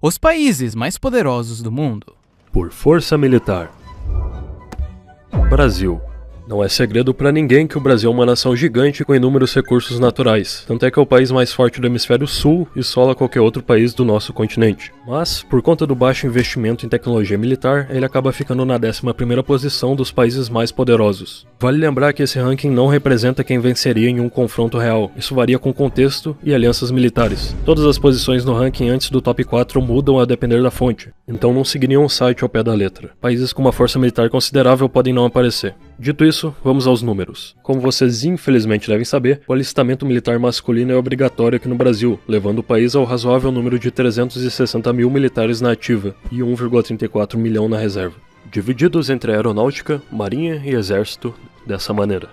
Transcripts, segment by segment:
Os países mais poderosos do mundo. Por força militar. Brasil. Não é segredo pra ninguém que o Brasil é uma nação gigante com inúmeros recursos naturais, tanto é que é o país mais forte do hemisfério sul e sola qualquer outro país do nosso continente. Mas, por conta do baixo investimento em tecnologia militar, ele acaba ficando na 11ª posição dos países mais poderosos. Vale lembrar que esse ranking não representa quem venceria em um confronto real, isso varia com contexto e alianças militares. Todas as posições no ranking antes do top 4 mudam a depender da fonte, então não seguiriam o site ao pé da letra. Países com uma força militar considerável podem não aparecer. Dito isso, vamos aos números. Como vocês infelizmente devem saber, o alistamento militar masculino é obrigatório aqui no Brasil, levando o país ao razoável número de 360 mil militares na ativa e 1,34 milhão na reserva, divididos entre aeronáutica, marinha e exército dessa maneira.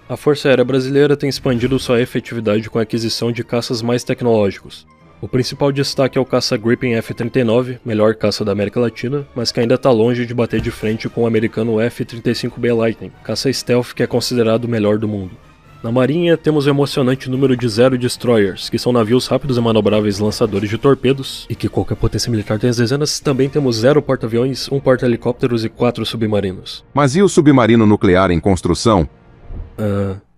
A Força Aérea Brasileira tem expandido sua efetividade com a aquisição de caças mais tecnológicos. O principal destaque é o caça Gripen F-39, melhor caça da América Latina, mas que ainda está longe de bater de frente com o americano F-35B Lightning, caça stealth que é considerado o melhor do mundo. Na Marinha, temos o emocionante número de 0 destroyers, que são navios rápidos e manobráveis lançadores de torpedos, e que qualquer potência militar tem as dezenas. Também temos 0 porta-aviões, 1 porta-helicópteros e 4 submarinos. Mas e o submarino nuclear em construção?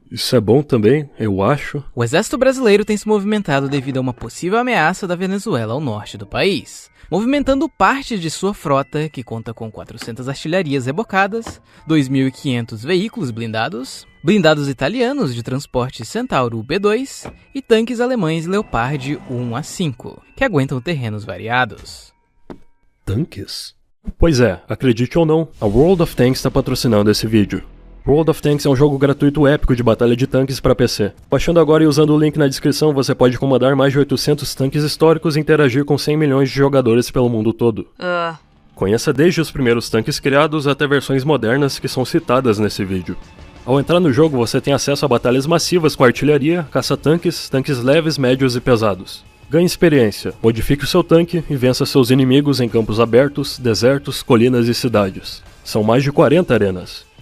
Isso é bom também, eu acho. O exército brasileiro tem se movimentado devido a uma possível ameaça da Venezuela ao norte do país, movimentando parte de sua frota, que conta com 400 artilharias rebocadas, 2.500 veículos blindados, blindados italianos de transporte Centauro B2 e tanques alemães Leopard 1 a 5, que aguentam terrenos variados. Tanques? Pois é, acredite ou não, a World of Tanks está patrocinando esse vídeo. World of Tanks é um jogo gratuito épico de batalha de tanques para PC. Baixando agora e usando o link na descrição, você pode comandar mais de 800 tanques históricos e interagir com 100 milhões de jogadores pelo mundo todo. Conheça desde os primeiros tanques criados até versões modernas que são citadas nesse vídeo. Ao entrar no jogo, você tem acesso a batalhas massivas com artilharia, caça-tanques, tanques leves, médios e pesados. Ganhe experiência, modifique o seu tanque e vença seus inimigos em campos abertos, desertos, colinas e cidades. São mais de 40 arenas.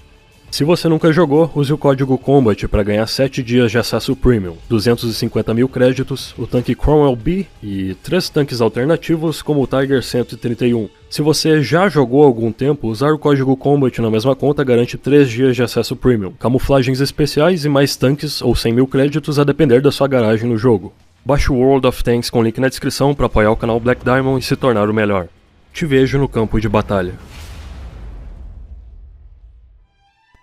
Se você nunca jogou, use o código COMBAT para ganhar 7 dias de acesso Premium, 250 mil créditos, o tanque Cromwell B e 3 tanques alternativos como o Tiger 131. Se você já jogou há algum tempo, usar o código COMBAT na mesma conta garante 3 dias de acesso Premium, camuflagens especiais e mais tanques ou 100 mil créditos a depender da sua garagem no jogo. Baixe o World of Tanks com o link na descrição para apoiar o canal Black Diamond e se tornar o melhor. Te vejo no campo de batalha.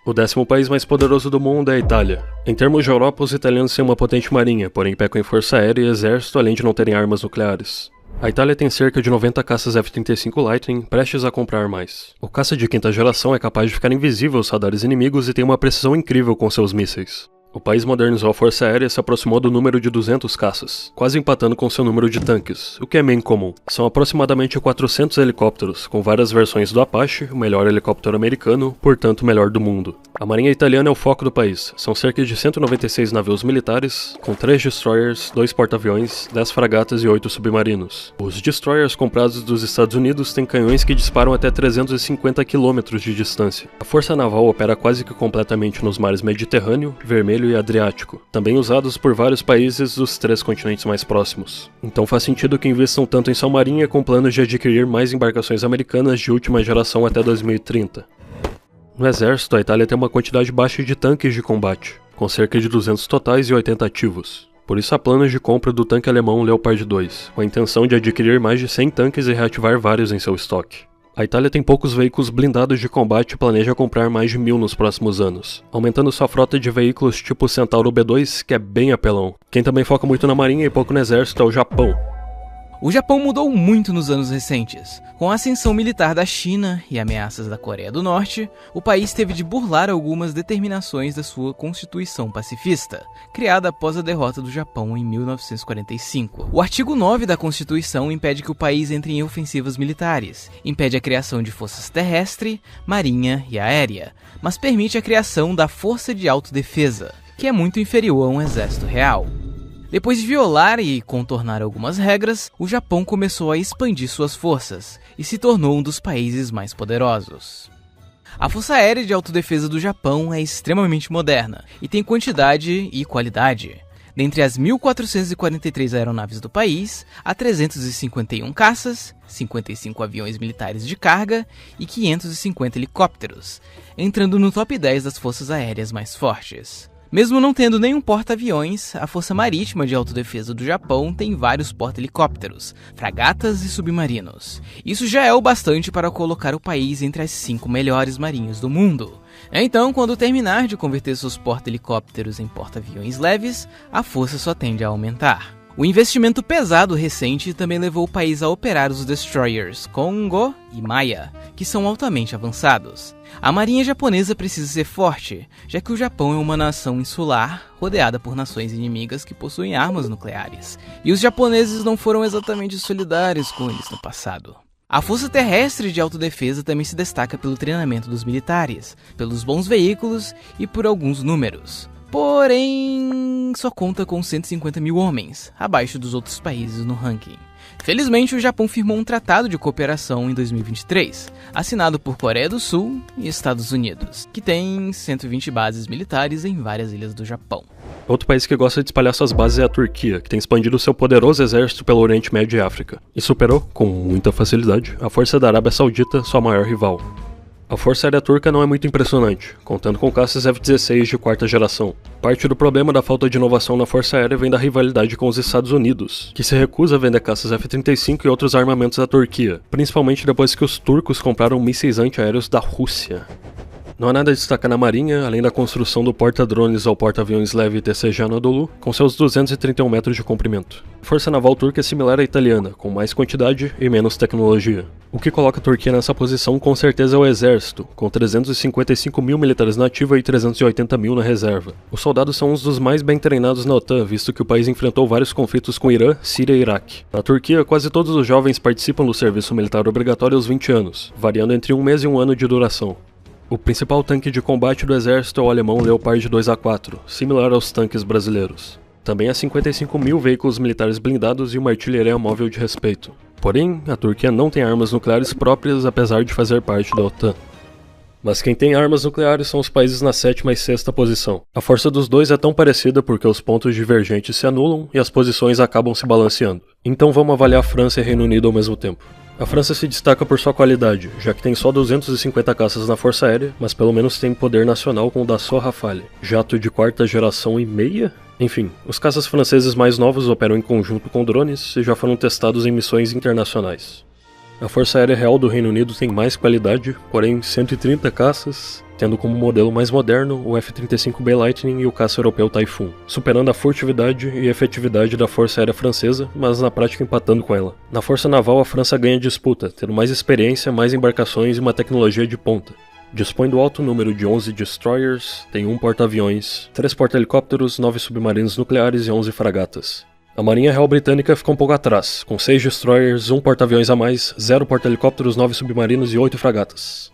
O 10º país mais poderoso do mundo é a Itália. Em termos de Europa, os italianos têm uma potente marinha, porém pecam em força aérea e exército, além de não terem armas nucleares. A Itália tem cerca de 90 caças F-35 Lightning, prestes a comprar mais. O caça de 5ª geração é capaz de ficar invisível aos radares inimigos e tem uma precisão incrível com seus mísseis. O país modernizou a força aérea e se aproximou do número de 200 caças, quase empatando com seu número de tanques, o que é bem comum. São aproximadamente 400 helicópteros, com várias versões do Apache, o melhor helicóptero americano, portanto o melhor do mundo. A marinha italiana é o foco do país, são cerca de 196 navios militares, com 3 destroyers, 2 porta-aviões, 10 fragatas e 8 submarinos. Os destroyers comprados dos Estados Unidos têm canhões que disparam até 350 km de distância. A força naval opera quase que completamente nos mares Mediterrâneo, Vermelho e Adriático, também usados por vários países dos 3 continentes mais próximos. Então faz sentido que investam tanto em sua marinha com planos de adquirir mais embarcações americanas de última geração até 2030. No exército, a Itália tem uma quantidade baixa de tanques de combate, com cerca de 200 totais e 80 ativos. Por isso há planos de compra do tanque alemão Leopard 2, com a intenção de adquirir mais de 100 tanques e reativar vários em seu estoque. A Itália tem poucos veículos blindados de combate e planeja comprar mais de 1000 nos próximos anos, aumentando sua frota de veículos tipo Centauro B2, que é bem apelão. Quem também foca muito na marinha e pouco no exército é o Japão. O Japão mudou muito nos anos recentes. Com a ascensão militar da China e ameaças da Coreia do Norte, o país teve de burlar algumas determinações da sua Constituição Pacifista, criada após a derrota do Japão em 1945. O artigo 9 da Constituição impede que o país entre em ofensivas militares, impede a criação de forças terrestre, marinha e aérea, mas permite a criação da Força de Autodefesa, que é muito inferior a um exército real. Depois de violar e contornar algumas regras, o Japão começou a expandir suas forças e se tornou um dos países mais poderosos. A Força Aérea de Autodefesa do Japão é extremamente moderna e tem quantidade e qualidade. Dentre as 1.443 aeronaves do país, há 351 caças, 55 aviões militares de carga e 550 helicópteros, entrando no top 10 das forças aéreas mais fortes. Mesmo não tendo nenhum porta-aviões, a Força Marítima de Autodefesa do Japão tem vários porta-helicópteros, fragatas e submarinos. Isso já é o bastante para colocar o país entre as 5 melhores marinhas do mundo. Então, quando terminar de converter seus porta-helicópteros em porta-aviões leves, a força só tende a aumentar. O investimento pesado recente também levou o país a operar os destroyers Kongo e Maya, que são altamente avançados. A marinha japonesa precisa ser forte, já que o Japão é uma nação insular, rodeada por nações inimigas que possuem armas nucleares, e os japoneses não foram exatamente solidários com eles no passado. A Força Terrestre de Autodefesa também se destaca pelo treinamento dos militares, pelos bons veículos e por alguns números. Porém, só conta com 150 mil homens, abaixo dos outros países no ranking. Felizmente, o Japão firmou um tratado de cooperação em 2023, assinado por Coreia do Sul e Estados Unidos, que tem 120 bases militares em várias ilhas do Japão. Outro país que gosta de espalhar suas bases é a Turquia, que tem expandido seu poderoso exército pelo Oriente Médio e África, e superou, com muita facilidade, a força da Arábia Saudita, sua maior rival. A Força Aérea Turca não é muito impressionante, contando com caças F-16 de quarta geração. Parte do problema da falta de inovação na Força Aérea vem da rivalidade com os Estados Unidos, que se recusa a vender caças F-35 e outros armamentos à Turquia, principalmente depois que os turcos compraram mísseis antiaéreos da Rússia. Não há nada a destacar na marinha, além da construção do porta-drones ao porta-aviões leve TCG Anadolu, com seus 231 metros de comprimento. A Força Naval Turca é similar à italiana, com mais quantidade e menos tecnologia. O que coloca a Turquia nessa posição com certeza é o exército, com 355 mil militares na ativa e 380 mil na reserva. Os soldados são uns dos mais bem treinados na OTAN, visto que o país enfrentou vários conflitos com Irã, Síria e Iraque. Na Turquia, quase todos os jovens participam do serviço militar obrigatório aos 20 anos, variando entre 1 mês e 1 ano de duração. O principal tanque de combate do exército é o alemão Leopard 2A4, similar aos tanques brasileiros. Também há 55 mil veículos militares blindados e uma artilharia móvel de respeito. Porém, a Turquia não tem armas nucleares próprias, apesar de fazer parte da OTAN. Mas quem tem armas nucleares são os países na 7ª e 6ª posição. A força dos dois é tão parecida porque os pontos divergentes se anulam e as posições acabam se balanceando. Então vamos avaliar a França e Reino Unido ao mesmo tempo. A França se destaca por sua qualidade, já que tem só 250 caças na Força Aérea, mas pelo menos tem poder nacional com o Dassault Rafale, jato de quarta geração e meia? Enfim, os caças franceses mais novos operam em conjunto com drones e já foram testados em missões internacionais. A Força Aérea Real do Reino Unido tem mais qualidade, porém 130 caças, tendo como modelo mais moderno o F-35B Lightning e o caça europeu Typhoon, superando a furtividade e efetividade da Força Aérea Francesa, mas na prática empatando com ela. Na Força Naval, a França ganha disputa, tendo mais experiência, mais embarcações e uma tecnologia de ponta. Dispõe do alto número de 11 destroyers, tem 1 porta-aviões, 3 porta-helicópteros, 9 submarinos nucleares e 11 fragatas. A Marinha Real Britânica fica um pouco atrás, com 6 destroyers, 1 porta-aviões a mais, 0 porta-helicópteros, 9 submarinos e 8 fragatas.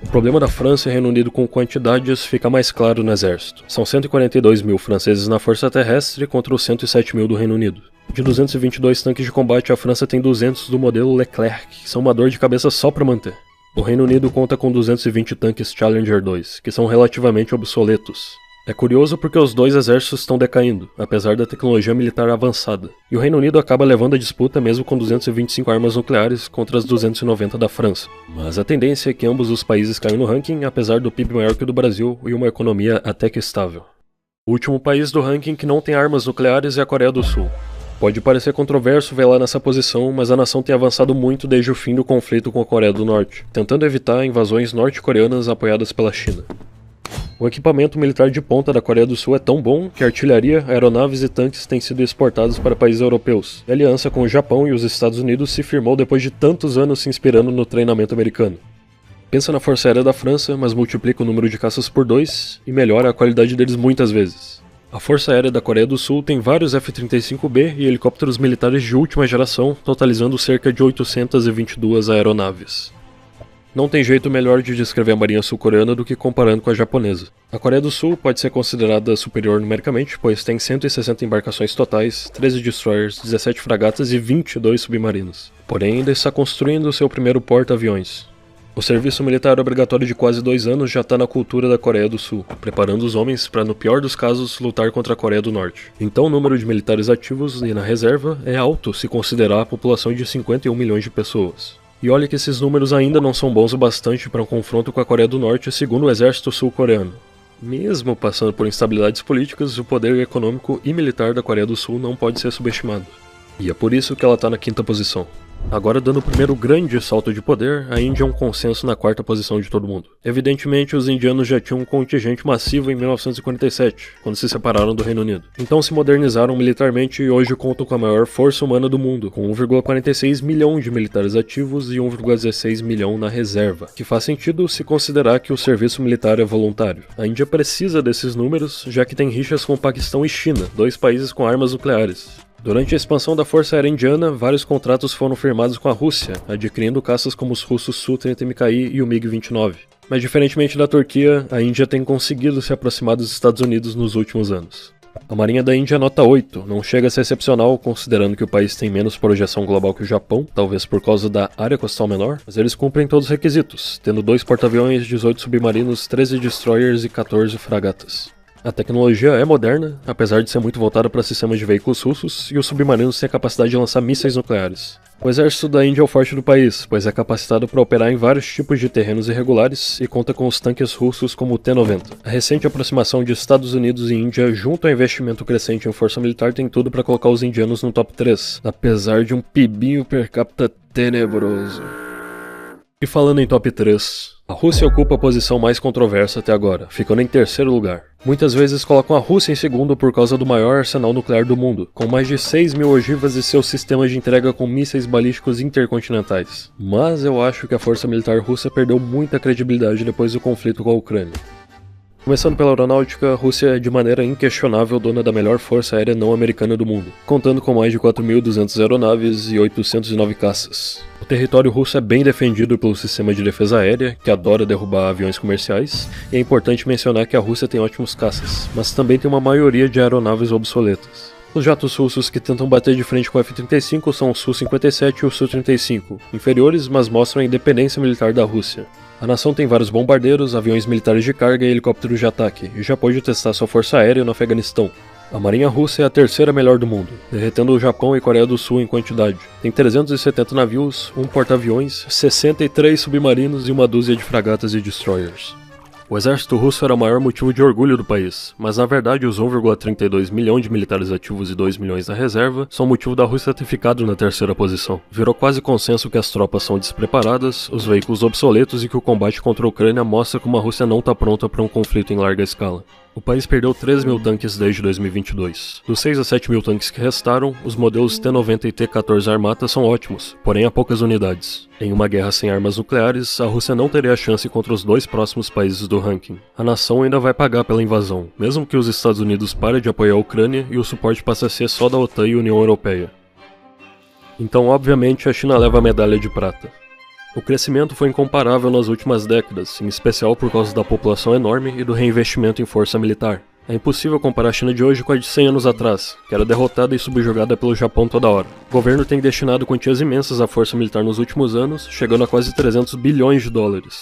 O problema da França e Reino Unido com quantidades fica mais claro no exército. São 142 mil franceses na força terrestre contra os 107 mil do Reino Unido. De 222 tanques de combate, a França tem 200 do modelo Leclerc, que são uma dor de cabeça só para manter. O Reino Unido conta com 220 tanques Challenger 2, que são relativamente obsoletos. É curioso porque os dois exércitos estão decaindo, apesar da tecnologia militar avançada. E o Reino Unido acaba levando a disputa mesmo com 225 armas nucleares contra as 290 da França. Mas a tendência é que ambos os países caiam no ranking, apesar do PIB maior que o do Brasil e uma economia até que estável. O último país do ranking que não tem armas nucleares é a Coreia do Sul. Pode parecer controverso ver lá nessa posição, mas a nação tem avançado muito desde o fim do conflito com a Coreia do Norte, tentando evitar invasões norte-coreanas apoiadas pela China. O equipamento militar de ponta da Coreia do Sul é tão bom que artilharia, aeronaves e tanques têm sido exportados para países europeus. A aliança com o Japão e os Estados Unidos se firmou depois de tantos anos se inspirando no treinamento americano. Pensa na Força Aérea da França, mas multiplica o número de caças por 2 e melhora a qualidade deles muitas vezes. A Força Aérea da Coreia do Sul tem vários F-35B e helicópteros militares de última geração, totalizando cerca de 822 aeronaves. Não tem jeito melhor de descrever a marinha sul-coreana do que comparando com a japonesa. A Coreia do Sul pode ser considerada superior numericamente, pois tem 160 embarcações totais, 13 destroyers, 17 fragatas e 22 submarinos. Porém, ainda está construindo seu primeiro porta-aviões. O serviço militar obrigatório de quase 2 anos já está na cultura da Coreia do Sul, preparando os homens para, no pior dos casos, lutar contra a Coreia do Norte. Então o número de militares ativos e na reserva é alto se considerar a população de 51 milhões de pessoas. E olha que esses números ainda não são bons o bastante para um confronto com a Coreia do Norte, segundo o exército sul-coreano. Mesmo passando por instabilidades políticas, o poder econômico e militar da Coreia do Sul não pode ser subestimado. E é por isso que ela está na 5ª posição. Agora, dando o primeiro grande salto de poder, a Índia é um consenso na 4ª posição de todo mundo. Evidentemente, os indianos já tinham um contingente massivo em 1947, quando se separaram do Reino Unido. Então se modernizaram militarmente e hoje contam com a maior força humana do mundo, com 1,46 milhão de militares ativos e 1,16 milhão na reserva, que faz sentido se considerar que o serviço militar é voluntário. A Índia precisa desses números, já que tem rixas com o Paquistão e China, 2 países com armas nucleares. Durante a expansão da Força Aérea Indiana, vários contratos foram firmados com a Rússia, adquirindo caças como os russos Su-30MKI e o MiG-29. Mas diferentemente da Turquia, a Índia tem conseguido se aproximar dos Estados Unidos nos últimos anos. A Marinha da Índia é nota 8, não chega a ser excepcional, considerando que o país tem menos projeção global que o Japão, talvez por causa da área costal menor, mas eles cumprem todos os requisitos, tendo 2 porta-aviões, 18 submarinos, 13 destroyers e 14 fragatas. A tecnologia é moderna, apesar de ser muito voltada para sistemas de veículos russos, e os submarinos têm a capacidade de lançar mísseis nucleares. O exército da Índia é o forte do país, pois é capacitado para operar em vários tipos de terrenos irregulares e conta com os tanques russos como o T-90. A recente aproximação de Estados Unidos e Índia junto ao investimento crescente em força militar tem tudo para colocar os indianos no top 3, apesar de um PIBinho per capita tenebroso. E falando em top 3, a Rússia ocupa a posição mais controversa até agora, ficando em 3º lugar. Muitas vezes colocam a Rússia em 2º por causa do maior arsenal nuclear do mundo, com mais de 6 mil ogivas e seus sistemas de entrega com mísseis balísticos intercontinentais. Mas eu acho que a força militar russa perdeu muita credibilidade depois do conflito com a Ucrânia. Começando pela aeronáutica, a Rússia é de maneira inquestionável dona da melhor força aérea não americana do mundo, contando com mais de 4.200 aeronaves e 809 caças. O território russo é bem defendido pelo sistema de defesa aérea, que adora derrubar aviões comerciais, e é importante mencionar que a Rússia tem ótimos caças, mas também tem uma maioria de aeronaves obsoletas. Os jatos russos que tentam bater de frente com o F-35 são o Su-57 e o Su-35, inferiores, mas mostram a independência militar da Rússia. A nação tem vários bombardeiros, aviões militares de carga e helicópteros de ataque, e já pôde testar sua força aérea no Afeganistão. A marinha russa é a 3ª melhor do mundo, derretendo o Japão e Coreia do Sul em quantidade. Tem 370 navios, 1 porta-aviões, 63 submarinos e uma dúzia de fragatas e destroyers. O exército russo era o maior motivo de orgulho do país, mas na verdade os 1,32 milhão de militares ativos e 2 milhões na reserva são motivo da Rússia ter ficado na 3ª posição. Virou quase consenso que as tropas são despreparadas, os veículos obsoletos e que o combate contra a Ucrânia mostra como a Rússia não está pronta para um conflito em larga escala. O país perdeu 3 mil tanques desde 2022. Dos 6 a 7 mil tanques que restaram, os modelos T-90 e T-14 Armata são ótimos, porém há poucas unidades. Em uma guerra sem armas nucleares, a Rússia não teria chance contra os 2 próximos países do ranking. A nação ainda vai pagar pela invasão, mesmo que os Estados Unidos parem de apoiar a Ucrânia e o suporte passe a ser só da OTAN e União Europeia. Então, obviamente, a China leva a medalha de prata. O crescimento foi incomparável nas últimas décadas, em especial por causa da população enorme e do reinvestimento em força militar. É impossível comparar a China de hoje com a de 100 anos atrás, que era derrotada e subjugada pelo Japão toda hora. O governo tem destinado quantias imensas à força militar nos últimos anos, chegando a quase 300 bilhões de dólares.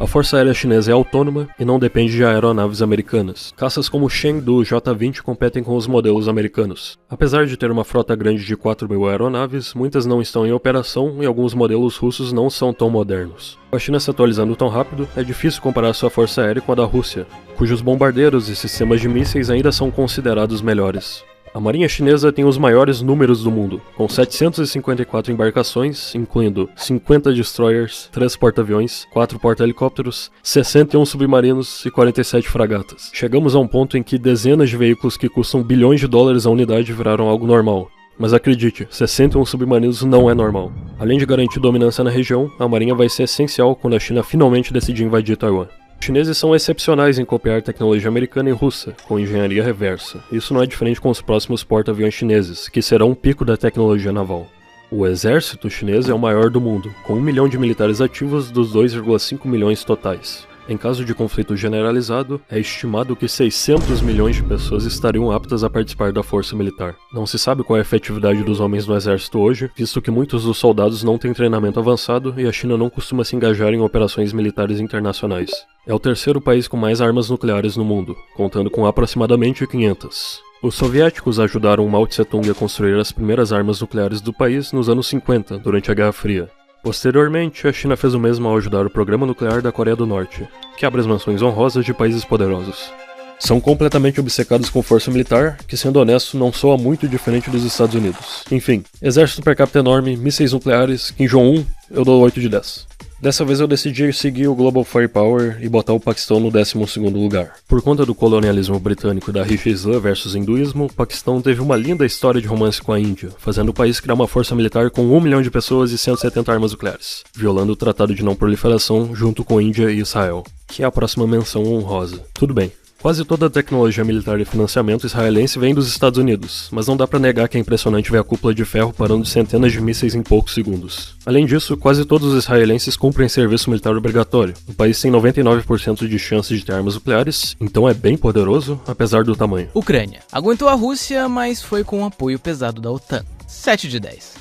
A Força Aérea Chinesa é autônoma e não depende de aeronaves americanas. Caças como o Chengdu J-20 competem com os modelos americanos. Apesar de ter uma frota grande de 4 mil aeronaves, muitas não estão em operação e alguns modelos russos não são tão modernos. Com a China se atualizando tão rápido, é difícil comparar sua força aérea com a da Rússia, cujos bombardeiros e sistemas de mísseis ainda são considerados melhores. A marinha chinesa tem os maiores números do mundo, com 754 embarcações, incluindo 50 destroyers, 3 porta-aviões, 4 porta-helicópteros, 61 submarinos e 47 fragatas. Chegamos a um ponto em que dezenas de veículos que custam bilhões de dólares a unidade viraram algo normal. Mas acredite, 61 submarinos não é normal. Além de garantir dominância na região, a marinha vai ser essencial quando a China finalmente decidir invadir Taiwan. Os chineses são excepcionais em copiar tecnologia americana e russa, com engenharia reversa. Isso não é diferente com os próximos porta-aviões chineses, que serão um pico da tecnologia naval. O exército chinês é o maior do mundo, com 1 milhão de militares ativos dos 2,5 milhões totais. Em caso de conflito generalizado, é estimado que 600 milhões de pessoas estariam aptas a participar da força militar. Não se sabe qual é a efetividade dos homens no exército hoje, visto que muitos dos soldados não têm treinamento avançado e a China não costuma se engajar em operações militares internacionais. É o terceiro país com mais armas nucleares no mundo, contando com aproximadamente 500. Os soviéticos ajudaram Mao Tse-tung a construir as primeiras armas nucleares do país nos anos 50, durante a Guerra Fria. Posteriormente, a China fez o mesmo ao ajudar o programa nuclear da Coreia do Norte, que abre as menções honrosas de países poderosos. São completamente obcecados com força militar, que, sendo honesto, não soa muito diferente dos Estados Unidos. Enfim, exército per capita enorme, mísseis nucleares, Kim Jong-un, eu dou 8 de 10. Dessa vez eu decidi seguir o Global Firepower e botar o Paquistão no 12º lugar. Por conta do colonialismo britânico e da rixa Islã versus hinduísmo, o Paquistão teve uma linda história de romance com a Índia, fazendo o país criar uma força militar com 1 milhão de pessoas e 170 armas nucleares, violando o Tratado de Não Proliferação junto com Índia e Israel, que é a próxima menção honrosa. Tudo bem. Quase toda a tecnologia militar e financiamento israelense vem dos Estados Unidos, mas não dá pra negar que é impressionante ver a cúpula de ferro parando centenas de mísseis em poucos segundos. Além disso, quase todos os israelenses cumprem serviço militar obrigatório. O país tem 99% de chances de ter armas nucleares, então é bem poderoso, apesar do tamanho. Ucrânia. Aguentou a Rússia, mas foi com o apoio pesado da OTAN. 7 de 10.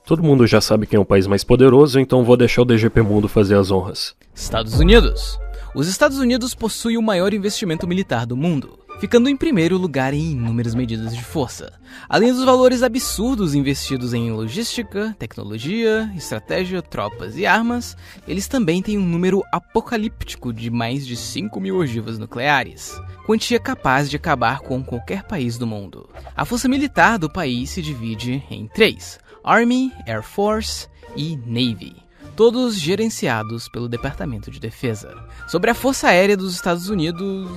Todo mundo já sabe quem é o país mais poderoso, então vou deixar o DGP Mundo fazer as honras. Estados Unidos. Os Estados Unidos possuem o maior investimento militar do mundo, ficando em primeiro lugar em inúmeras medidas de força. Além dos valores absurdos investidos em logística, tecnologia, estratégia, tropas e armas, eles também têm um número apocalíptico de mais de 5.000 ogivas nucleares, quantia capaz de acabar com qualquer país do mundo. A força militar do país se divide em 3: Army, Air Force e Navy, todos gerenciados pelo Departamento de Defesa. Sobre a Força Aérea dos Estados Unidos,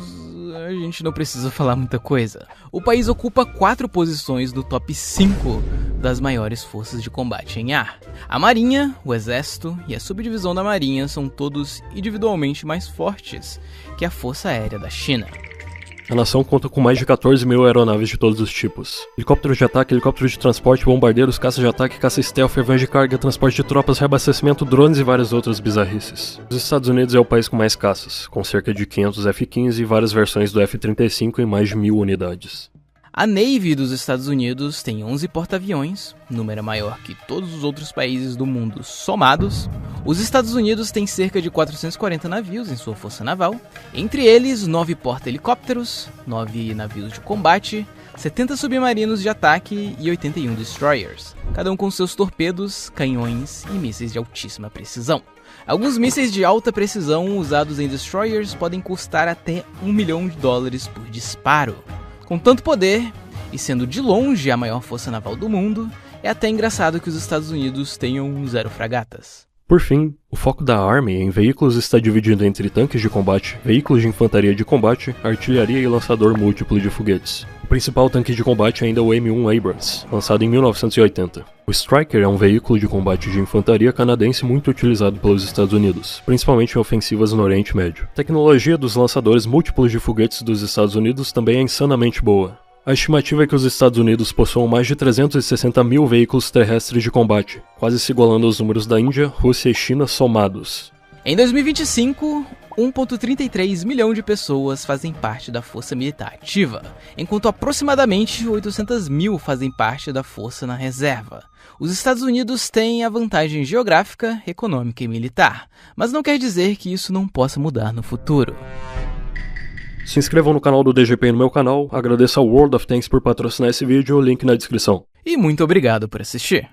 a gente não precisa falar muita coisa. O país ocupa 4 posições no top 5 das maiores forças de combate em ar. A Marinha, o Exército e a subdivisão da Marinha são todos individualmente mais fortes que a Força Aérea da China. A nação conta com mais de 14 mil aeronaves de todos os tipos. Helicópteros de ataque, helicópteros de transporte, bombardeiros, caças de ataque, caça stealth, aviões de carga, transporte de tropas, reabastecimento, drones e várias outras bizarrices. Os Estados Unidos é o país com mais caças, com cerca de 500 F-15 e várias versões do F-35 em mais de 1.000 unidades. A Navy dos Estados Unidos tem 11 porta-aviões, número maior que todos os outros países do mundo somados. Os Estados Unidos têm cerca de 440 navios em sua força naval, entre eles 9 porta-helicópteros, 9 navios de combate, 70 submarinos de ataque e 81 destroyers, cada um com seus torpedos, canhões e mísseis de altíssima precisão. Alguns mísseis de alta precisão usados em destroyers podem custar até $1 milhão por disparo. Com tanto poder, e sendo de longe a maior força naval do mundo, é até engraçado que os Estados Unidos tenham 0 fragatas. Por fim, o foco da Army em veículos está dividido entre tanques de combate, veículos de infantaria de combate, artilharia e lançador múltiplo de foguetes. O principal tanque de combate ainda é o M1 Abrams, lançado em 1980. O Striker é um veículo de combate de infantaria canadense muito utilizado pelos Estados Unidos, principalmente em ofensivas no Oriente Médio. A tecnologia dos lançadores múltiplos de foguetes dos Estados Unidos também é insanamente boa. A estimativa é que os Estados Unidos possuam mais de 360 mil veículos terrestres de combate, quase se igualando aos números da Índia, Rússia e China somados. Em 2025, 1,33 milhão de pessoas fazem parte da Força Militar Ativa, enquanto aproximadamente 800 mil fazem parte da Força na Reserva. Os Estados Unidos têm a vantagem geográfica, econômica e militar, mas não quer dizer que isso não possa mudar no futuro. Se inscrevam no canal do DGP e no meu canal, agradeço ao World of Tanks por patrocinar esse vídeo, link na descrição. E muito obrigado por assistir.